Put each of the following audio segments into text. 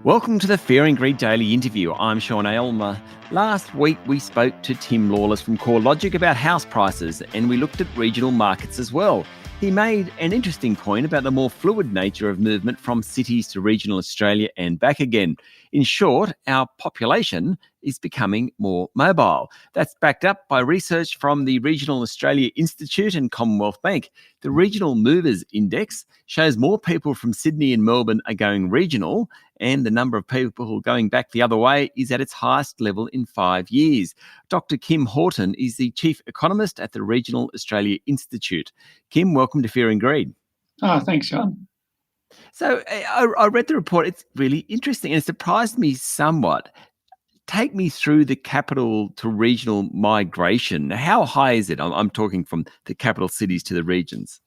Welcome to the Fear and Greed Daily Interview. I'm Sean Aylmer. Last week we spoke to Tim Lawless from CoreLogic about house prices, and we looked at regional markets as well. He made an interesting point about the more fluid nature of movement from cities to regional Australia and back again. In short, our population is becoming more mobile. That's backed up by research from the Regional Australia Institute and Commonwealth Bank. The Regional Movers Index shows more people from Sydney and Melbourne are going regional, and the number of people going back the other way is at its highest level in 5 years. Dr. Kim Houghton is the Chief Economist at the Regional Australia Institute. Kim, welcome to Fear and Greed. Oh, thanks, Sean. So I read the report. It's really interesting and it surprised me somewhat. Take me through the capital to regional migration. How high is it? I'm talking from the capital cities to the regions.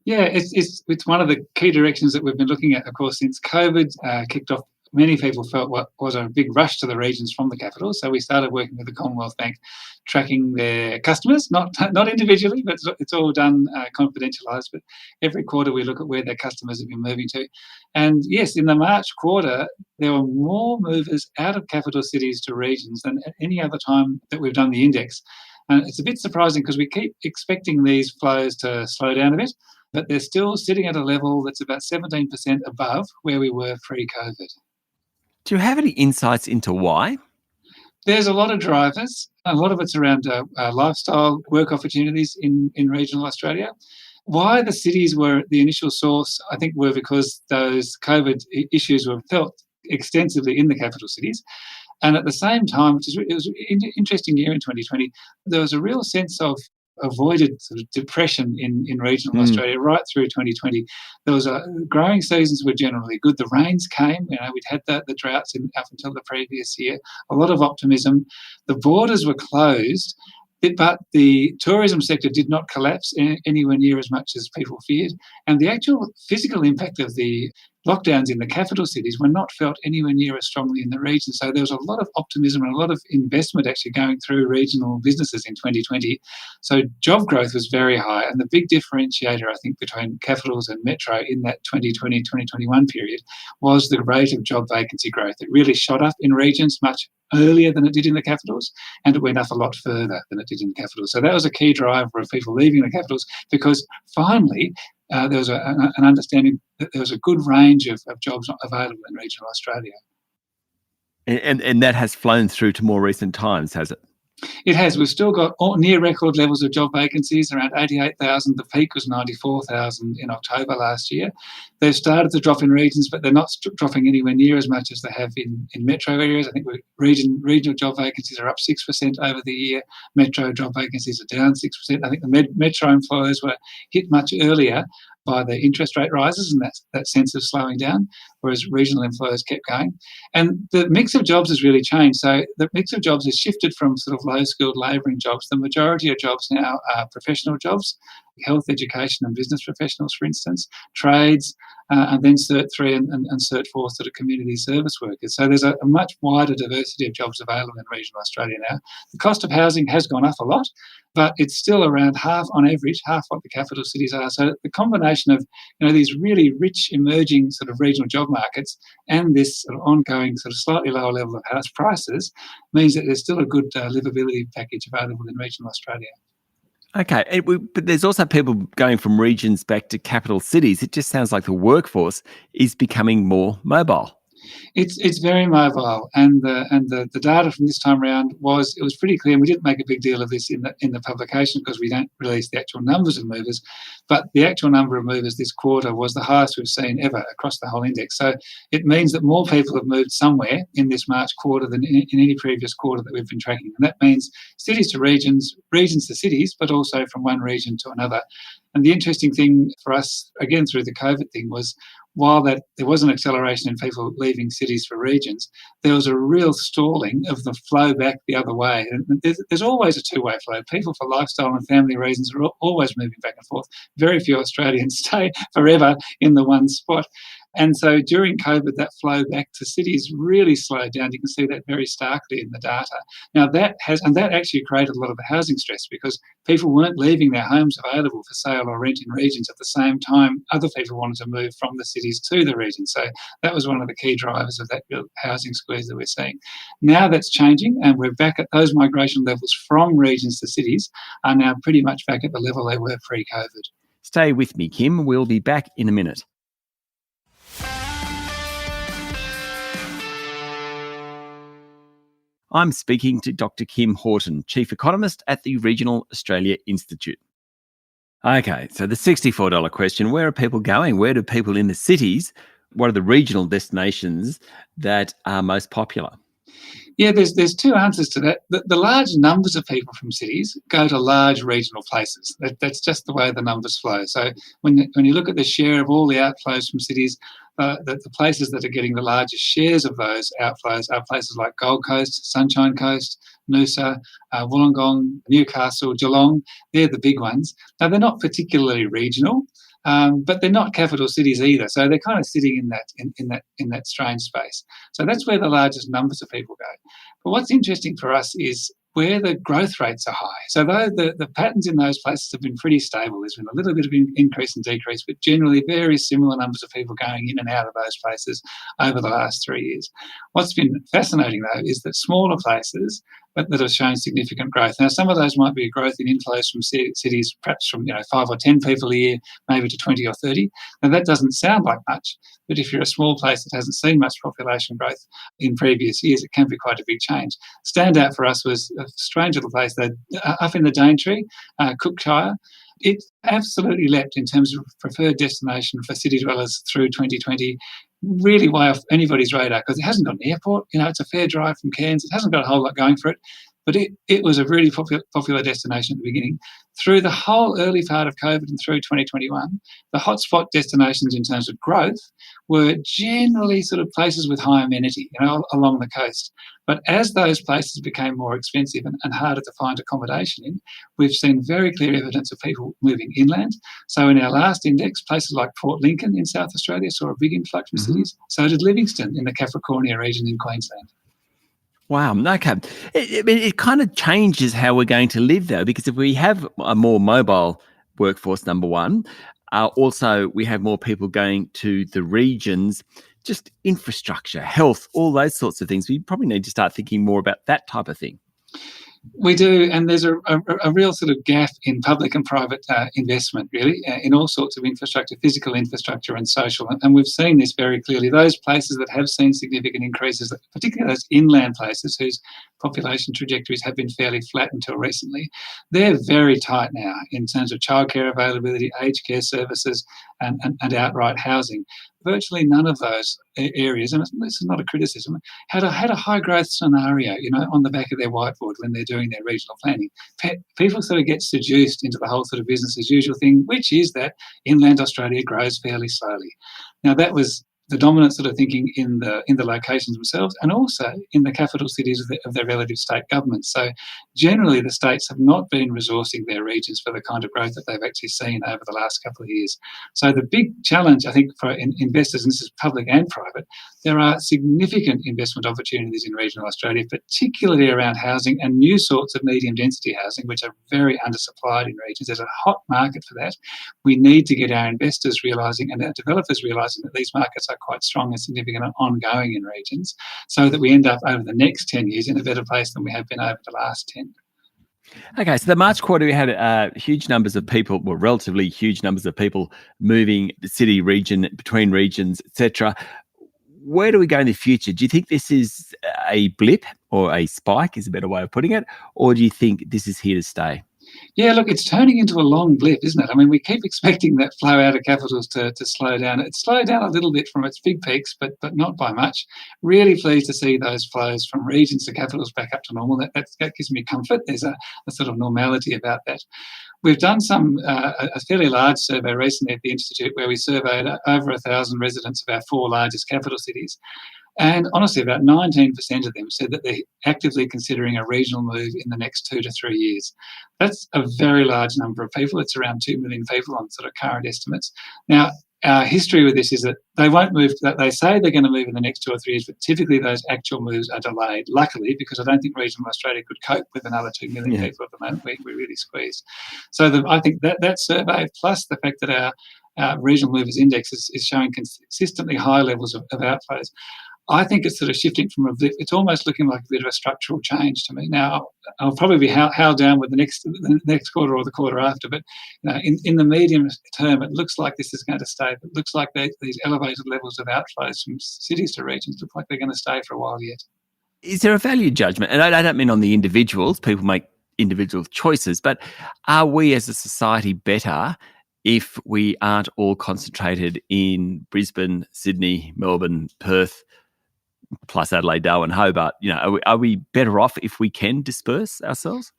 Yeah, it's one of the key directions that we've been looking at, of course, since COVID kicked off. Many people felt what was a big rush to the regions from the capital. So we started working with the Commonwealth Bank, tracking their customers, not individually, but it's all done confidentialised. But every quarter we look at where their customers have been moving to. And yes, in the March quarter, there were more movers out of capital cities to regions than at any other time that we've done the index. And it's a bit surprising because we keep expecting these flows to slow down a bit, but they're still sitting at a level that's about 17% above where we were pre-COVID. Do you have any insights into why? There's a lot of drivers. A lot of it's around lifestyle, work opportunities in regional Australia. Why the cities were the initial source, I think, were because those COVID issues were felt extensively in the capital cities. And at the same time, it was an interesting year in 2020, there was a real sense of avoided sort of depression in regional Australia right through 2020. There was growing seasons were generally good. The rains came. We'd had the droughts up until the previous year. A lot of optimism. The borders were closed, but the tourism sector did not collapse anywhere near as much as people feared. And the actual physical impact of the lockdowns in the capital cities were not felt anywhere near as strongly in the region. So there was a lot of optimism and a lot of investment actually going through regional businesses in 2020. So job growth was very high. And the big differentiator, I think, between capitals and metro in that 2020-2021 period was the rate of job vacancy growth. It really shot up in regions much earlier than it did in the capitals, and it went up a lot further than it did in the capitals. So that was a key driver of people leaving the capitals because finally there was an understanding that there was a good range of jobs available in regional Australia. And that has flown through to more recent times, has it? It has. We've still got near record levels of job vacancies, around 88,000. The peak was 94,000 in October last year. They've started to drop in regions, but they're not dropping anywhere near as much as they have in metro areas. I think regional job vacancies are up 6% over the year. Metro job vacancies are down 6%. I think the metro employers were hit much earlier by the interest rate rises and that sense of slowing down, whereas regional employers kept going. And the mix of jobs has really changed. So the mix of jobs has shifted from sort of low-skilled labouring jobs. The majority of jobs now are professional jobs, health, education and business professionals, for instance, trades, and then Cert 3 and Cert 4 sort of community service workers. So there's a much wider diversity of jobs available in regional Australia now. The cost of housing has gone up a lot, but it's still around half, on average, half what the capital cities are. So the combination of these really rich emerging sort of regional job markets and this sort of ongoing sort of slightly lower level of house prices means that there's still a good livability package available in regional Australia. Okay, but there's also people going from regions back to capital cities. It just sounds like the workforce is becoming more mobile. It's very mobile, and the data from this time around was pretty clear. And we didn't make a big deal of this in the publication because we don't release the actual numbers of movers, but the actual number of movers this quarter was the highest we've seen ever across the whole index. So it means that more people have moved somewhere in this March quarter than in any previous quarter that we've been tracking, and that means cities to regions, regions to cities, but also from one region to another. And the interesting thing for us, again through the COVID thing, was while there was an acceleration in people leaving cities for regions, there was a real stalling of the flow back the other way. And there's always a two-way flow. People for lifestyle and family reasons are always moving back and forth. Very few Australians stay forever in the one spot. And so during COVID, that flow back to cities really slowed down. You can see that very starkly in the data. Now that actually created a lot of housing stress because people weren't leaving their homes available for sale or rent in regions at the same time other people wanted to move from the cities to the regions. So that was one of the key drivers of that housing squeeze that we're seeing. Now that's changing, and we're back at those migration levels from regions to cities are now pretty much back at the level they were pre-COVID. Stay with me, Kim. We'll be back in a minute. I'm speaking to Dr. Kim Houghton, Chief Economist at the Regional Australia Institute. Okay, so the $64 question, where are people going? Where do people in the cities, what are the regional destinations that are most popular? Yeah, there's two answers to that. The large numbers of people from cities go to large regional places. That's just the way the numbers flow. So when you look at the share of all the outflows from cities, the places that are getting the largest shares of those outflows are places like Gold Coast, Sunshine Coast, Noosa, Wollongong, Newcastle, Geelong. They're the big ones. Now, they're not particularly regional, but they're not capital cities either. So they're kind of sitting in that strange space. So that's where the largest numbers of people go. But what's interesting for us is where the growth rates are high. So the patterns in those places have been pretty stable. There's been a little bit of increase and decrease, but generally very similar numbers of people going in and out of those places over the last 3 years. What's been fascinating, though, is that smaller places that have shown significant growth. Now, some of those might be a growth in inflows from cities, perhaps from 5 or 10 people a year, maybe to 20 or 30. Now, that doesn't sound like much, but if you're a small place that hasn't seen much population growth in previous years, it can be quite a big change. Standout for us was a strange little place up in the Daintree, Cookshire. It absolutely leapt in terms of preferred destination for city dwellers through 2020. Really way off anybody's radar because it hasn't got an airport. It's a fair drive from Cairns. It hasn't got a whole lot going for it, but it was a really popular destination at the beginning. Through the whole early part of COVID and through 2021, the hotspot destinations in terms of growth were generally sort of places with high amenity, along the coast. But as those places became more expensive and harder to find accommodation in, we've seen very clear evidence of people moving inland. So in our last index, places like Port Lincoln in South Australia saw a big influx from cities. So did Livingstone in the Capricornia region in Queensland. Wow, okay. It kind of changes how we're going to live, though, because if we have a more mobile workforce, number one, also we have more people going to the regions, just infrastructure, health, all those sorts of things. We probably need to start thinking more about that type of thing. We do, and there's a real sort of gap in public and private investment, really, in all sorts of infrastructure, physical infrastructure and social. And we've seen this very clearly. Those places that have seen significant increases, particularly those inland places whose population trajectories have been fairly flat until recently, they're very tight now in terms of childcare availability, aged care services, and outright housing. Virtually none of those areas, and this is not a criticism, had a high growth scenario, on the back of their whiteboard when they're doing their regional planning. People sort of get seduced into the whole sort of business as usual thing, which is that inland Australia grows fairly slowly. Now, that was the dominant sort of thinking in the locations themselves, and also in the capital cities of their relative state governments. So generally, the states have not been resourcing their regions for the kind of growth that they've actually seen over the last couple of years. So the big challenge, I think, for investors, and this is public and private, there are significant investment opportunities in regional Australia, particularly around housing and new sorts of medium density housing, which are very undersupplied in regions. There's a hot market for that. We need to get our investors realising and our developers realising that these markets are quite strong and significant and ongoing in regions, so that we end up over the next 10 years in a better place than we have been over the last 10. Okay, so the March quarter, we had huge numbers of people, well, relatively huge numbers of people moving the city, region, between regions, etc. Where do we go in the future? Do you think this is a blip or a spike is a better way of putting it, or do you think this is here to stay? Yeah, look, it's turning into a long blip, isn't it? I mean, we keep expecting that flow out of capitals to slow down. It's slowed down a little bit from its big peaks, but not by much. Really pleased to see those flows from regions to capitals back up to normal. That gives me comfort. There's a sort of normality about that. We've done a fairly large survey recently at the Institute where we surveyed over 1,000 residents of our 4 largest capital cities. And honestly, about 19% of them said that they're actively considering a regional move in the next 2 to 3 years. That's a very large number of people. It's around 2 million people on sort of current estimates. Now, our history with this is that they won't move. They say they're going to move in the next 2 or 3 years, but typically those actual moves are delayed. Luckily, because I don't think regional Australia could cope with another 2 million people at the moment. We're really squeezed. So I think that survey, plus the fact that our regional movers index is showing consistently high levels of outflows, I think it's sort of shifting from it's almost looking like a bit of a structural change to me. Now, I'll probably be held down with the next quarter or the quarter after, but in the medium term, it looks like this is going to stay. It looks like these elevated levels of outflows from cities to regions look like they're going to stay for a while yet. Is there a value judgment? And I don't mean on the individuals. People make individual choices, but are we as a society better if we aren't all concentrated in Brisbane, Sydney, Melbourne, Perth, plus Adelaide, Darwin, Hobart? Are we better off if we can disperse ourselves?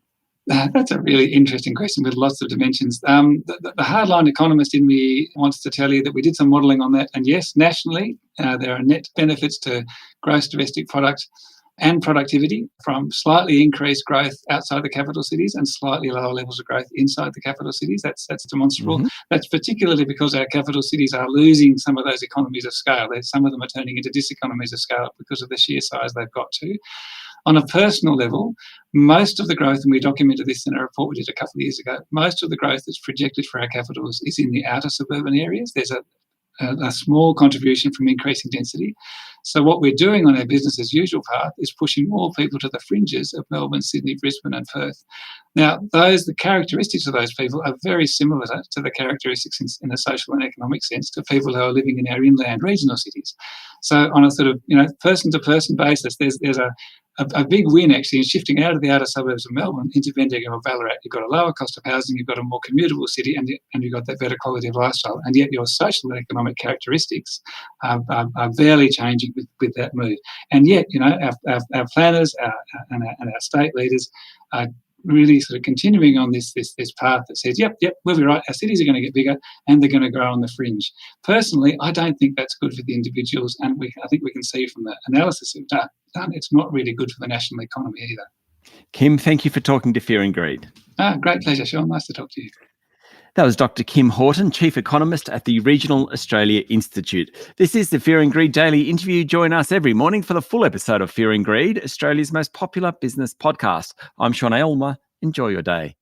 That's a really interesting question with lots of dimensions. The hardline economist in me wants to tell you that we did some modelling on that, and yes, nationally, there are net benefits to gross domestic product and productivity from slightly increased growth outside the capital cities and slightly lower levels of growth inside the capital cities. That's demonstrable. Mm-hmm. That's particularly because our capital cities are losing some of those economies of scale. Some of them are turning into diseconomies of scale because of the sheer size they've got to. On a personal level, most of the growth, and we documented this in a report we did a couple of years ago, most of the growth that's projected for our capitals is in the outer suburban areas. There's a small contribution from increasing density. So what we're doing on our business as usual path is pushing more people to the fringes of Melbourne, Sydney, Brisbane and Perth. Now, the characteristics of those people are very similar to the characteristics in a social and economic sense to people who are living in our inland regional cities. So on a sort of person-to-person basis, there's a big win actually in shifting out of the outer suburbs of Melbourne into Bendigo or Ballarat. You've got a lower cost of housing, you've got a more commutable city, and you've got that better quality of lifestyle. And yet your social and economic characteristics are barely changing with that move. And yet, our planners and our state leaders are really sort of continuing on this path that says, yep, we'll be right. Our cities are going to get bigger and they're going to grow on the fringe. Personally, I don't think that's good for the individuals, and I think we can see from the analysis we've done, it's not really good for the national economy either. Kim, thank you for talking to Fear and Greed. Great pleasure, Sean. Nice to talk to you. That was Dr. Kim Houghton, Chief Economist at the Regional Australia Institute. This is the Fear and Greed Daily Interview. Join us every morning for the full episode of Fear and Greed, Australia's most popular business podcast. I'm Sean Aylmer. Enjoy your day.